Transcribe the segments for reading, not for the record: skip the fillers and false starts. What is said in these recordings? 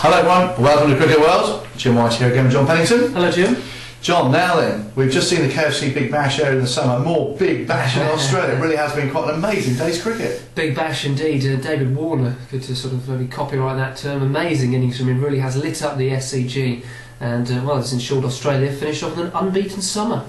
Hello everyone, welcome to Cricket World. Jim White here again with John Pennington. Hello Jim. John, now then, we've just seen the KFC Big Bash earlier in the summer. More Big Bash in Australia. It really has been quite an amazing day's cricket. Big Bash indeed. David Warner, good to sort of maybe copyright that term. Amazing innings from him, really has lit up the SCG. And well, it's ensured Australia finished off with an unbeaten summer.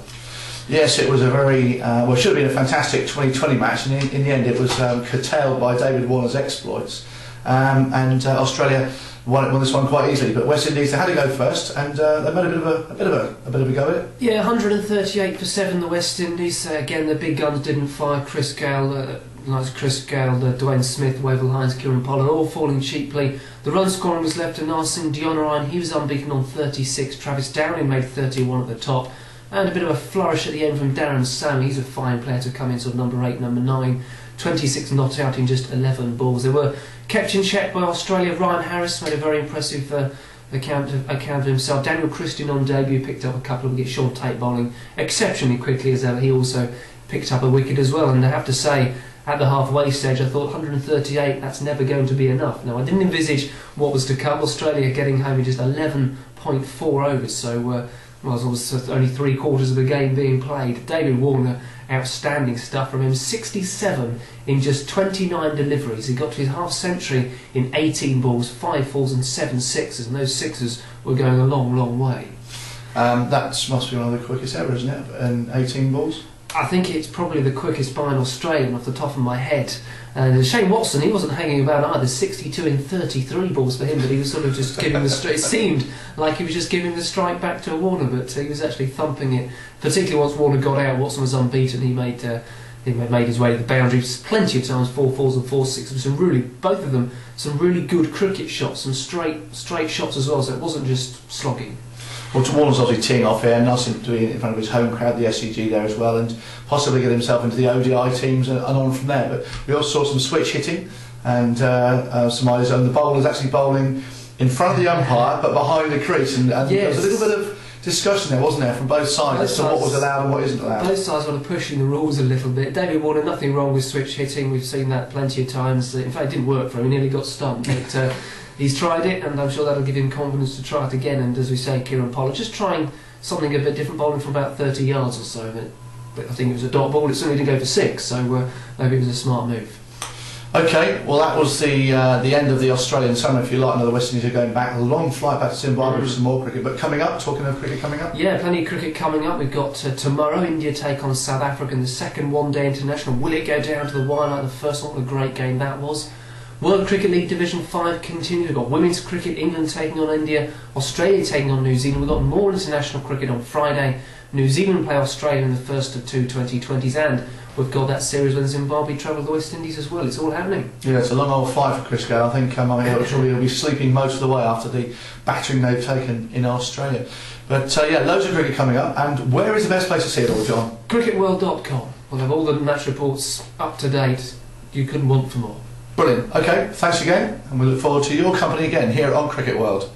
Yes, it was a very, well, it should have been a fantastic 2020 match, and in the end it was curtailed by David Warner's exploits. Australia won this one quite easily, but West Indies, they had to go first, and they made a bit of a go at it. Yeah, 138 for 7 the West Indies. Again, the big guns didn't fire. Chris Gale, Dwayne Smith, Wavell Hines, Kieran Pollard, all falling cheaply. The run scoring was left to Narsin Dionarine. He was unbeaten on 36. Travis Downing made 31 at the top. And a bit of a flourish at the end from Darren Sam. He's a fine player to come in, sort of number 8, number 9. 26 not out in just 11 balls. They were kept in check by Australia. Ryan Harris made a very impressive account of himself. Daniel Christian on debut picked up a couple of wickets. Sean Tate bowling exceptionally quickly as ever. He also picked up a wicket as well. And I have to say, at the halfway stage, I thought 138, that's never going to be enough. Now, I didn't envisage what was to come. Australia getting home in just 11.4 overs. So, well, it was only 3/4 of the game being played. David Warner, outstanding stuff from him. 67 in just 29 deliveries. He got to his half century in 18 balls, 5 fours and 7 sixes, and those sixes were going a long, long way. That must be one of the quickest ever, isn't it? In 18 balls. I think it's probably the quickest by an Australian off the top of my head. And Shane Watson, he wasn't hanging about either. 62 in 33 balls for him, but he was sort of just giving the strike. It seemed like he was just giving the strike back to Warner, but he was actually thumping it. Particularly once Warner got out, Watson was unbeaten. He made his way to the boundaries plenty of times, 4 fours and 4 sixes. Some really, both of them, some really good cricket shots, some straight shots as well. So it wasn't just slogging. Well, Warner's obviously teeing off here, nothing to be in front of his home crowd, the SCG there as well, and possibly get himself into the ODI teams and on from there. But we also saw some switch hitting and some eyes, and the bowler's actually bowling in front of the umpire but behind the crease, and yes, there was a little bit of discussion there, wasn't there, from both sides as to what was allowed and what isn't allowed. Both sides were pushing the rules a little bit. David Warner, nothing wrong with switch hitting. We've seen that plenty of times. In fact, it didn't work for him. He nearly got stumped. But he's tried it, and I'm sure that'll give him confidence to try it again. And as we say, Kieran Pollard just trying something a bit different, bowling from about 30 yards or so. But I think it was a dot ball. It certainly didn't go for 6, so maybe it was a smart move. Okay, well that was the end of the Australian summer, if you like. Another West Indies are going back, a long flight back to Zimbabwe for some more cricket. But coming up, talking of cricket coming up? Yeah, plenty of cricket coming up. We've got tomorrow, India take on South Africa in the second one-day international. Will it go down to the wire like the first one? What a great game that was. World Cricket League Division 5 continues. We've got women's cricket, England taking on India, Australia taking on New Zealand. We've got more international cricket on Friday. New Zealand play Australia in the first of 2 2020s, and we've got that series when Zimbabwe travel the West Indies as well. It's all happening. Yeah, it's a long old flight for Chris Gale. I think I'm sure he'll be sleeping most of the way after the battering they've taken in Australia. But yeah, loads of cricket coming up. And where is the best place to see it all, John? Cricketworld.com. We'll have all the match reports up to date. You couldn't want for more. Brilliant. Okay, thanks again, and we look forward to your company again here on Cricket World.